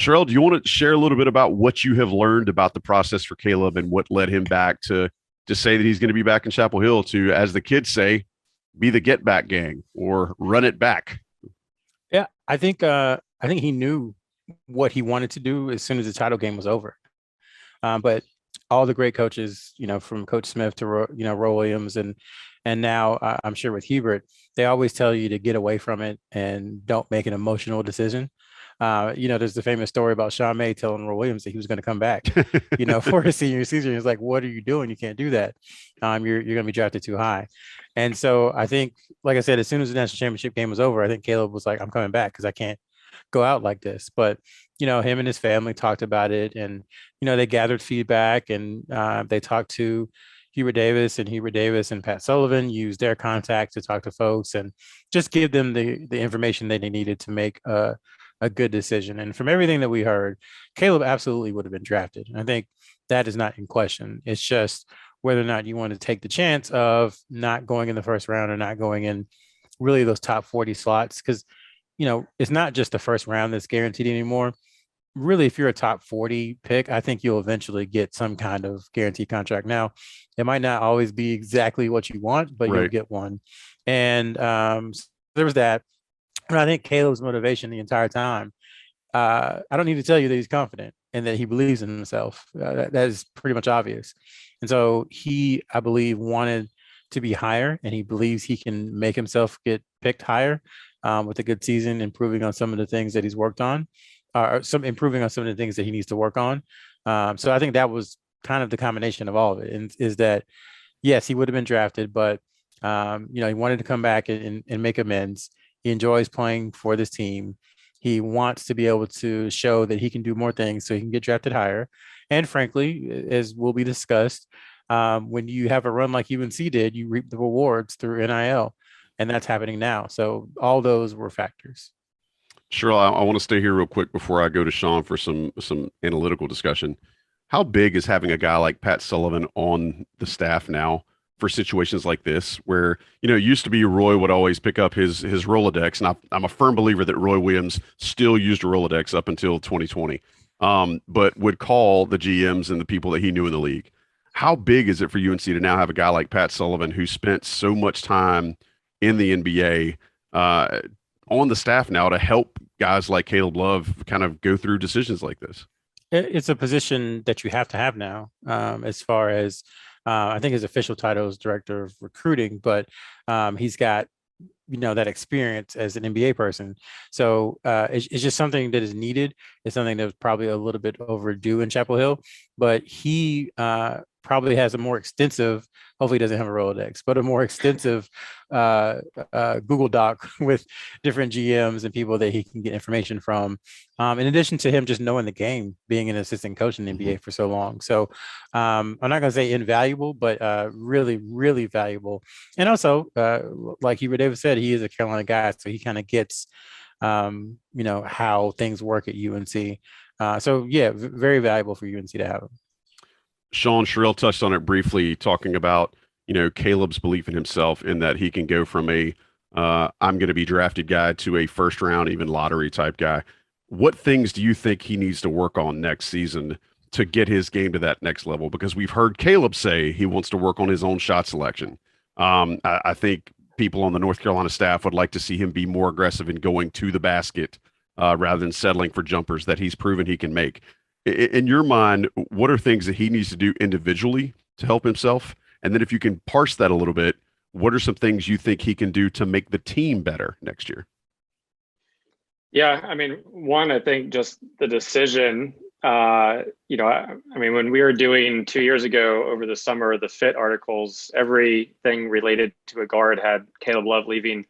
Sherrell, do you want to share a little bit about what you have learned about the process for Caleb and what led him back to say that he's going to be back in Chapel Hill to, as the kids say, be the get back gang or run it back? Yeah, I think he knew what he wanted to do as soon as the title game was over. But all the great coaches, from Coach Smith to Roy Williams, and now I'm sure with Hubert, they always tell you to get away from it and don't make an emotional decision. There's the famous story about Sean May telling Roy Williams that he was going to come back, for his senior season. He's like, "What are you doing? You can't do that. You're going to be drafted too high." And so I think, like I said, as soon as the national championship game was over, I think Caleb was like, "I'm coming back because I can't go out like this." But him and his family talked about it, and they gathered feedback, and they talked to Hubert Davis and Pat Sullivan used their contact to talk to folks and just give them the information that they needed to make a good decision. And from everything that we heard, Caleb absolutely would have been drafted. And I think that is not in question. It's just whether or not you want to take the chance of not going in the first round or not going in really those top 40 slots. Because it's not just the first round that's guaranteed anymore. Really, if you're a top 40 pick, I think you'll eventually get some kind of guaranteed contract. Now, it might not always be exactly what you want, but you'll Right. get one. And so there was that. And I think Caleb's motivation the entire time, I don't need to tell you that he's confident and that he believes in himself. That is pretty much obvious. And so he, I believe, wanted to be higher, and he believes he can make himself get picked higher with a good season, improving on some of the things that he's worked on, or some improving on some of the things that he needs to work on. So I think that was kind of the combination of all of it, and is that yes, he would have been drafted, but he wanted to come back and make amends. He enjoys playing for this team. He wants to be able to show that he can do more things so he can get drafted higher. And frankly, as will be discussed, when you have a run like UNC did, you reap the rewards through NIL, and that's happening now. So all those were factors. Sure. I want to stay here real quick before I go to Sean for some analytical discussion. How big is having a guy like Pat Sullivan on the staff now for situations like this, where it used to be Roy would always pick up his Rolodex, and I'm a firm believer that Roy Williams still used a Rolodex up until 2020, but would call the GMs and the people that he knew in the league. How big is it for UNC to now have a guy like Pat Sullivan who spent so much time in the NBA? On the staff now to help guys like Caleb Love kind of go through decisions like this. It's a position that you have to have now, as far as I think his official title is director of recruiting, but he's got that experience as an NBA person. So it's just something that is needed. It's something that was probably a little bit overdue in Chapel Hill, but he probably has a more extensive. Hopefully, he doesn't have a Rolodex, but a more extensive Google Doc with different GMs and people that he can get information from. In addition to him just knowing the game, being an assistant coach in the Mhm. NBA for so long. So I'm not going to say invaluable, but really, really valuable. And also, like Hubert Davis said, he is a Carolina guy, so he kind of gets, how things work at UNC. So yeah, very valuable for UNC to have him. Sean Sherrell touched on it briefly, talking about Caleb's belief in himself in that he can go from a I'm going to be drafted guy to a first round, even lottery type guy. What things do you think he needs to work on next season to get his game to that next level? Because we've heard Caleb say he wants to work on his own shot selection. I think people on the North Carolina staff would like to see him be more aggressive in going to the basket rather than settling for jumpers that he's proven he can make. In your mind, what are things that he needs to do individually to help himself? And then if you can parse that a little bit, what are some things you think he can do to make the team better next year? Yeah, I mean, one, I think just the decision, I mean, when we were doing 2 years ago over the summer, the fit articles, everything related to a guard had Caleb Love leaving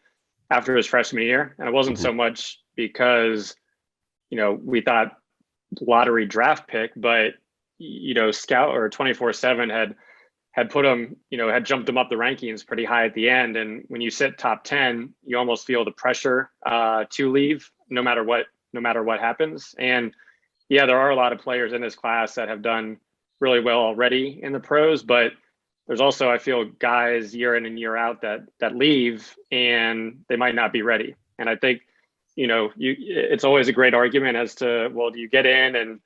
after his freshman year. And it wasn't Mhm. so much because, we thought lottery draft pick, but, Scout or 24/7 had put him, had jumped him up the rankings pretty high at the end. And when you sit top 10, you almost feel the pressure to leave no matter what happens. And yeah, there are a lot of players in this class that have done really well already in the pros, but there's also, I feel, guys year in and year out that leave and they might not be ready. And I think it's always a great argument as to, well, do you get in and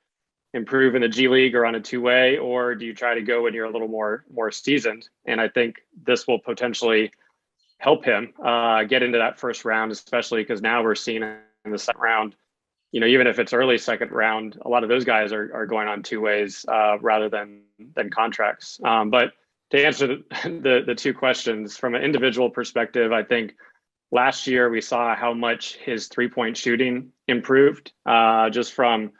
improve in the G League or on a two-way, or do you try to go when you're a little more seasoned? And I think this will potentially help him get into that first round, especially because now we're seeing in the second round, even if it's early second round, a lot of those guys are going on two ways rather than contracts. But to answer the two questions from an individual perspective, I think last year we saw how much his 3-point shooting improved just from,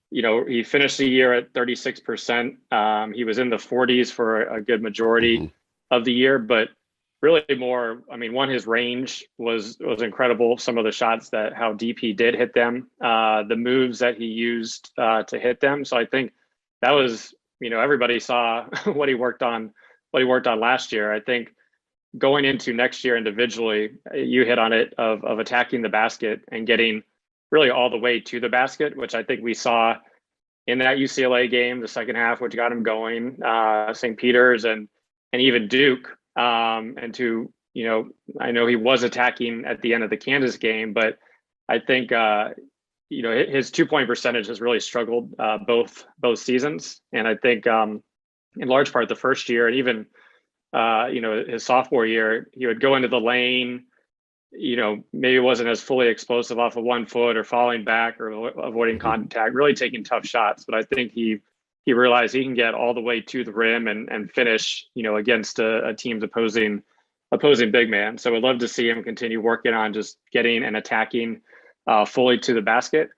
he finished the year at 36%. He was in the 40s for a good majority of the year, but really more, his range was incredible. Some of the shots how deep he did hit them, the moves that he used to hit them. So I think that was, everybody saw what he worked on last year. I think going into next year individually, you hit on it of attacking the basket and getting really all the way to the basket, which I think we saw in that UCLA game, the second half, which got him going, St. Peter's and even Duke. And to, I know he was attacking at the end of the Kansas game, but I think, his 2-point percentage has really struggled both seasons. And I think in large part the first year and even, his sophomore year, he would go into the lane, maybe wasn't as fully explosive off of 1 foot or falling back or avoiding contact, really taking tough shots. But I think he realized he can get all the way to the rim and finish, against a team's opposing big man. So I'd love to see him continue working on just getting and attacking fully to the basket.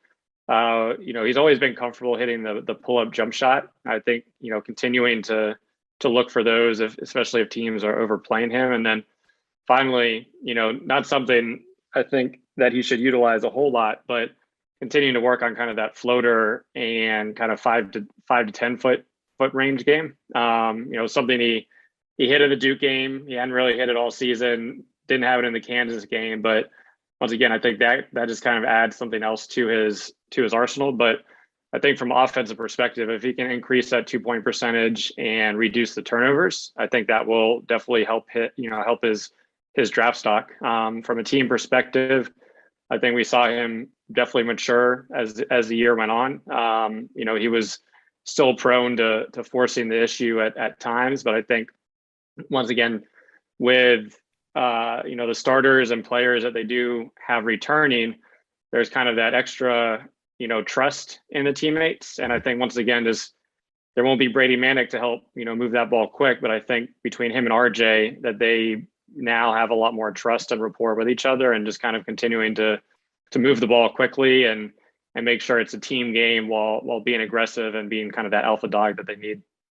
He's always been comfortable hitting the pull-up jump shot. I think, continuing to look for those, especially if teams are overplaying him. And then finally, not something I think that he should utilize a whole lot, but continuing to work on kind of that floater and kind of 5 to 10 foot range game. Something he hit in the Duke game. He hadn't really hit it all season. Didn't have it in the Kansas game, but once again, I think that just kind of adds something else to his arsenal. But I think from an offensive perspective, if he can increase that 2-point percentage and reduce the turnovers, I think that will definitely help his draft stock. From a team perspective, I think we saw him definitely mature as the year went on. He was still prone to forcing the issue at times, but I think once again, with the starters and players that they do have returning, there's kind of that extra trust in the teammates. And I think once again, there won't be Brady Manick to help move that ball quick, but I think between him and RJ that they now have a lot more trust and rapport with each other, and just kind of continuing to move the ball quickly and make sure it's a team game while being aggressive and being kind of that alpha dog that they need.